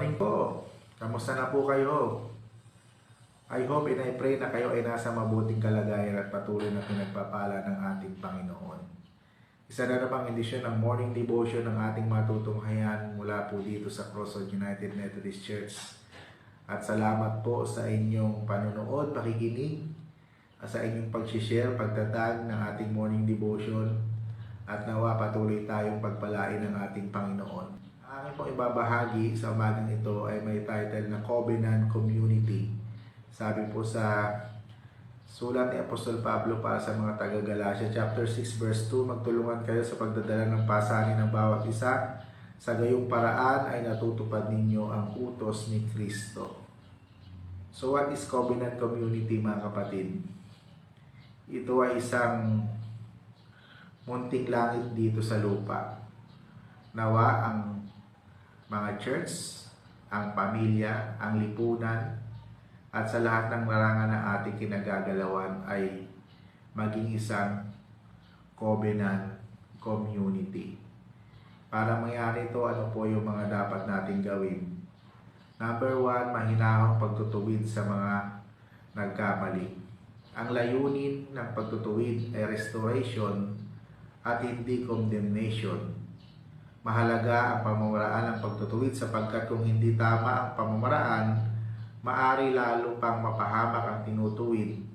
morning po. Kamusta na po kayo? I hope and I pray na kayo ay nasa mabuting kalagayan at patuloy na pinagpapala ng ating Panginoon. Isa na namang edisyon ng morning devotion ng ating matutunghayan mula po dito sa Crossroad United Methodist Church. At salamat po sa inyong panonood, pakikinig, at sa inyong pag-share, pagtatag ng ating morning devotion, at nawa patuloy tayong pagpalain ng ating Panginoon. Ang aking pong ibabahagi sa umagang ito ay may title na Covenant Community. Sabi po sa sulat ni Apostol Pablo para sa mga taga-Galacia, chapter 6 verse 2, magtulungan kayo sa pagdadala ng pasanin ng bawat isa. Sa gayong paraan ay natutupad ninyo ang utos ni Kristo. So what is Covenant Community, mga kapatid? Ito ay isang munting langit dito sa lupa. Nawa ang mga church, ang pamilya, ang lipunan, at sa lahat ng larangan na ating kinagagalawan ay maging isang covenant community. Para mangyari ito, ano po yung mga dapat nating gawin? Number 1, mahinahong pagtutuwid sa mga nagkamali. Ang layunin ng pagtutuwid ay restoration at hindi condemnation. Mahalaga ang pamamaraan ng pagtutuwid sapagkat kung hindi tama ang pamamaraan, maari lalo pang mapahamak ang tinutuwid.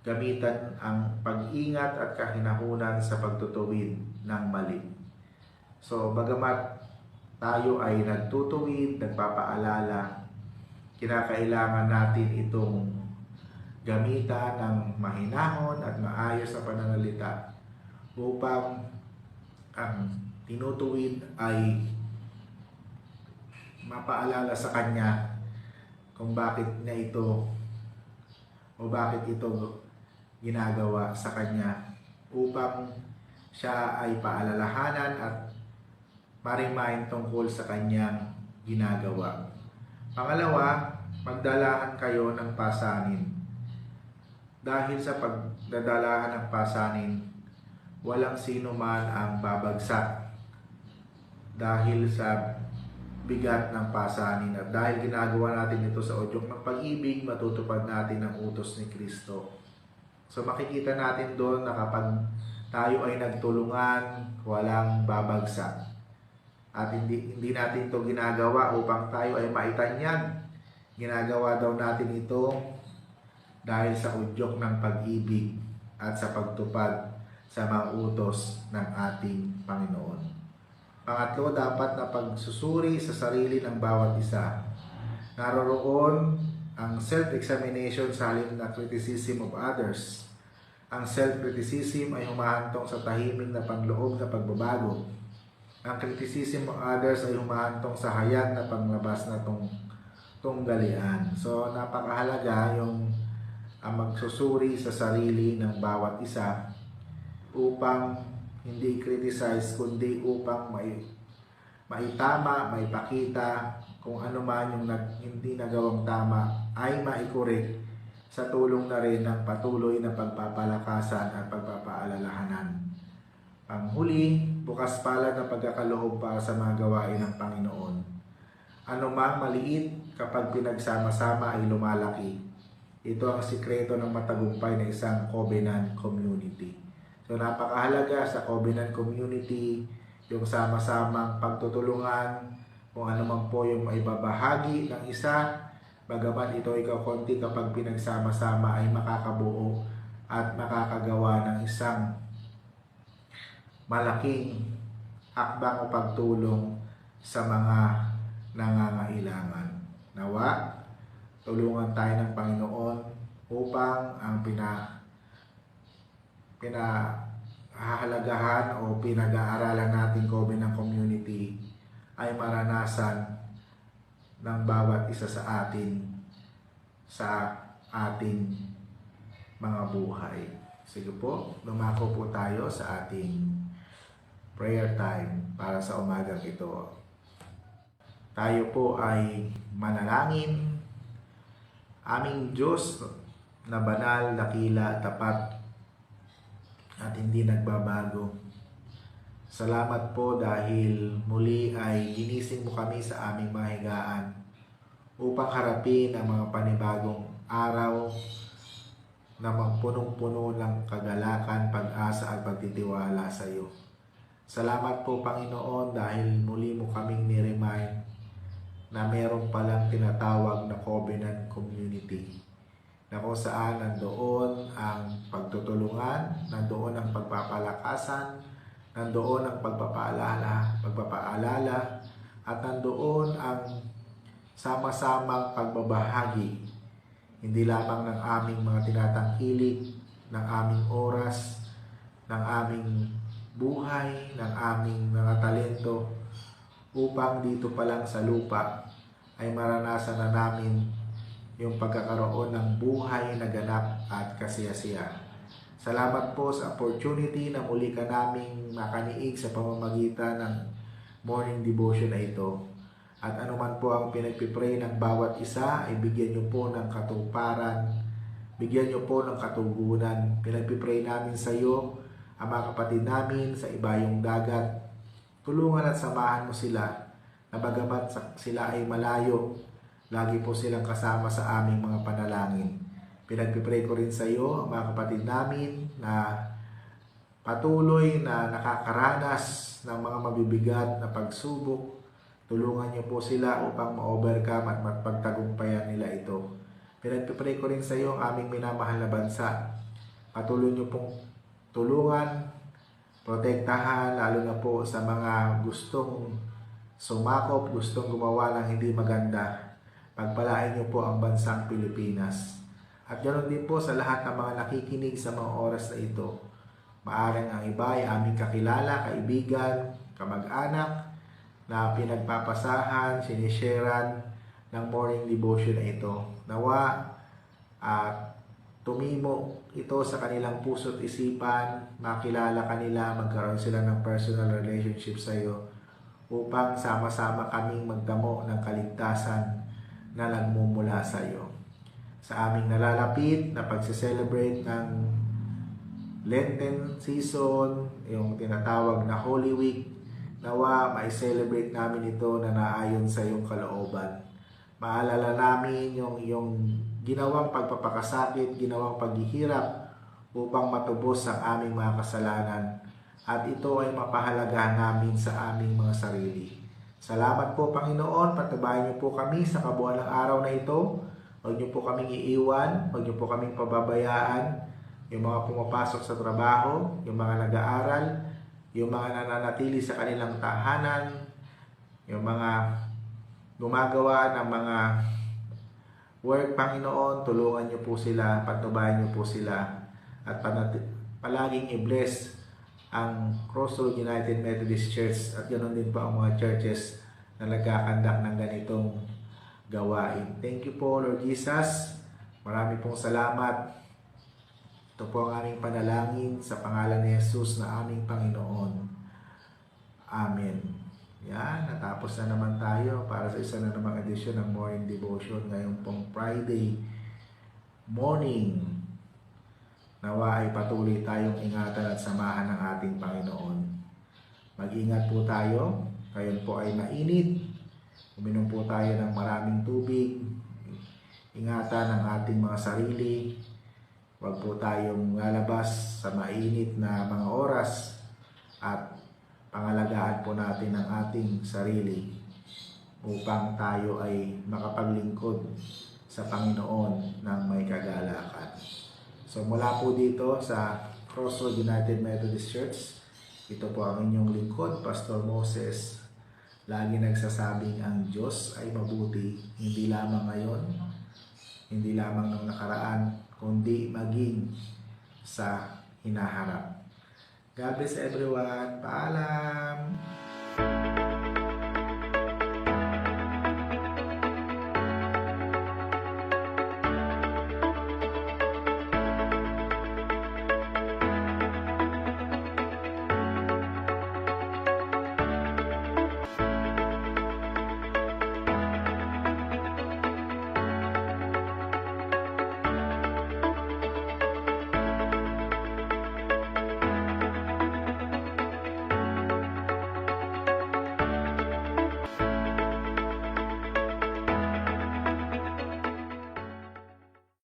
Gamitan ang pag-ingat at kahinahunan sa pagtutuwid ng mali. So, bagamat tayo ay nagtutuwid, nagpapaalala, kinakailangan natin itong gamitan ng mahinahon at maayos na pananalita upang ang tinutuwid ay mapaalala sa kanya kung bakit niya ito o bakit ito ginagawa sa kanya upang siya ay paalalahanan at ma-remind tungkol sa kanyang ginagawa. Pangalawa, magdalahan kayo ng pasanin. Dahil sa pagdadalahan ng pasanin, walang sino man ang babagsak dahil sa bigat ng pasanin, at dahil ginagawa natin ito sa udyok ng pag-ibig, matutupad natin ang utos ni Kristo. So makikita natin doon na kapag tayo ay nagtulungan, walang babagsak. At hindi natin ito ginagawa upang tayo ay maitanyag. Ginagawa daw natin ito dahil sa udyok ng pag-ibig at sa pagtupad sa mga utos ng ating Panginoon. Pangatlo, dapat na pagsusuri sa sarili ng bawat isa. Naroroon ang self-examination sa halip na criticism of others. Ang self-criticism ay humahantong sa tahimik na panloob na pagbabago. Ang criticism of others ay humahantong sa hayag na panglabas na tunggalian. So, napakahalaga yung magsusuri sa sarili ng bawat isa upang hindi criticize, kundi upang maitama, maipakita kung ano man yung hindi nagawang tama ay maikorek sa tulong na rin ng patuloy na pagpapalakasan at pagpapaalalahanan. Panghuli, bukas palad na pagkakaloob para sa mga gawain ng Panginoon. Ano mang maliit, kapag pinagsama-sama ay lumalaki. Ito ang sikreto ng matagumpay na isang covenant community. So napakahalaga sa covenant community yung sama-samang pagtutulungan kung ano man po yung maibabahagi ng isa, bagaman ito ay kakunti, kapag pinagsama-sama ay makakabuo at makakagawa ng isang malaking hakbang o pagtulong sa mga nangangailangan. Nawa, tulungan tayo ng Panginoon upang ang pinahahalagahan o pinag-aaralan natin covenant community ay maranasan ng bawat isa sa atin sa ating mga buhay. Sige po, lumako po tayo sa ating prayer time para sa umagang ito. Tayo po ay manalangin. Aming Diyos na banal, dakila, tapat, at hindi nagbabago. Salamat po dahil muli ay ginising mo kami sa aming mga higaan upang harapin ang mga panibagong araw na magpunong-puno ng kagalakan, pag-asa at pagtitiwala sa iyo. Salamat po Panginoon dahil muli mo kaming ni-remind na meron palang tinatawag na covenant community na kung saan nandoon ang pagtutulungan, nandoon ang pagpapalakasan, nandoon ang pagpapaalala, at nandoon ang sama-samang pagbabahagi, hindi lamang ng aming mga tinatangkilik, ng aming oras, ng aming buhay, ng aming mga talento, upang dito pa lang sa lupa ay maranasan na namin yung pagkakaroon ng buhay na ganap at kasiyasiya. Salamat po sa opportunity na muli ka naming makaniig sa pamamagitan ng morning devotion na ito. At anuman po ang pinagpipray ng bawat isa ay bigyan niyo po ng katuparan, bigyan niyo po ng katugunan. Pinagpipray namin sa iyo ang mga kapatid namin sa ibayong dagat. Tulungan at samahan mo sila na bagamat sila ay malayo, lagi po silang kasama sa aming mga panalangin. Pinagpipray ko rin sa iyo ang mga kapatid namin na patuloy na nakakaranas ng mga mabibigat na pagsubok. Tulungan niyo po sila upang ma-overcome at mapagtagumpayan nila ito. Pinagpipray ko rin sa iyo ang aming minamahal na bansa. Patuloy niyo pong tulungan, protektahan, lalo na po sa mga gustong sumakop, gustong gumawa ng hindi maganda. Pagpalain niyo po ang bansang Pilipinas. At ganoon din po sa lahat ng mga nakikinig sa mga oras na ito. Maaring ang iba ay aming kakilala, kaibigan, kamag-anak na pinagpapasahan, sinisharean ng morning devotion na ito. Nawa at tumimo ito sa kanilang puso't isipan, makilala kanila, magkaroon sila ng personal relationship sa iyo upang sama-sama kaming magdamo ng kaligtasan na nagmumula sa iyo. Sa aming nalalapit na pagse-celebrate ng Lenten season, yung tinatawag na Holy Week, nawa mai-celebrate namin ito na naayon sa iyong kalooban. Maalala namin yung ginawang pagpapakasakit, ginawang paghihirap upang matubos ang aming mga kasalanan. At ito ay mapahalagahan namin sa aming mga sarili. Salamat po Panginoon, patubayan niyo po kami sa kabuuan ng araw na ito. Huwag niyo po kaming iiwan, huwag niyo po kaming pababayaan. Yung mga pumapasok sa trabaho, yung mga nag-aaral, yung mga nananatili sa kanilang tahanan, yung mga gumagawa ng mga work, Panginoon, tulungan niyo po sila, patubayan niyo po sila, at palaging i-bless ang Crossroad United Methodist Church at ganoon din po ang mga churches na nagkakandak ng ganitong gawain. Thank you po, Lord Jesus. Marami pong salamat. Ito po ang aming panalangin sa pangalan ni Jesus na aming Panginoon. Amen. Yan, natapos na naman tayo para sa isa na namang edisyon ng Morning Devotion ngayong pong Friday morning. Nawa ay patuloy tayong ingatan at samahan ng ating Panginoon. Mag-ingat po tayo. Ngayon po ay mainit. Uminom po tayo ng maraming tubig. Ingatan ang ating mga sarili. Huwag po tayong lalabas sa mainit na mga oras. At pangalagaan po natin ang ating sarili upang tayo ay makapaglingkod sa Panginoon ng may kagalakan. So mula po dito sa Crossroad United Methodist Church, ito po ang inyong lingkod, Pastor Moses. Lagi nagsasabing ang Diyos ay mabuti, hindi lamang ngayon, hindi lamang nung nakaraan, kundi maging sa hinaharap. God bless everyone. Paalam!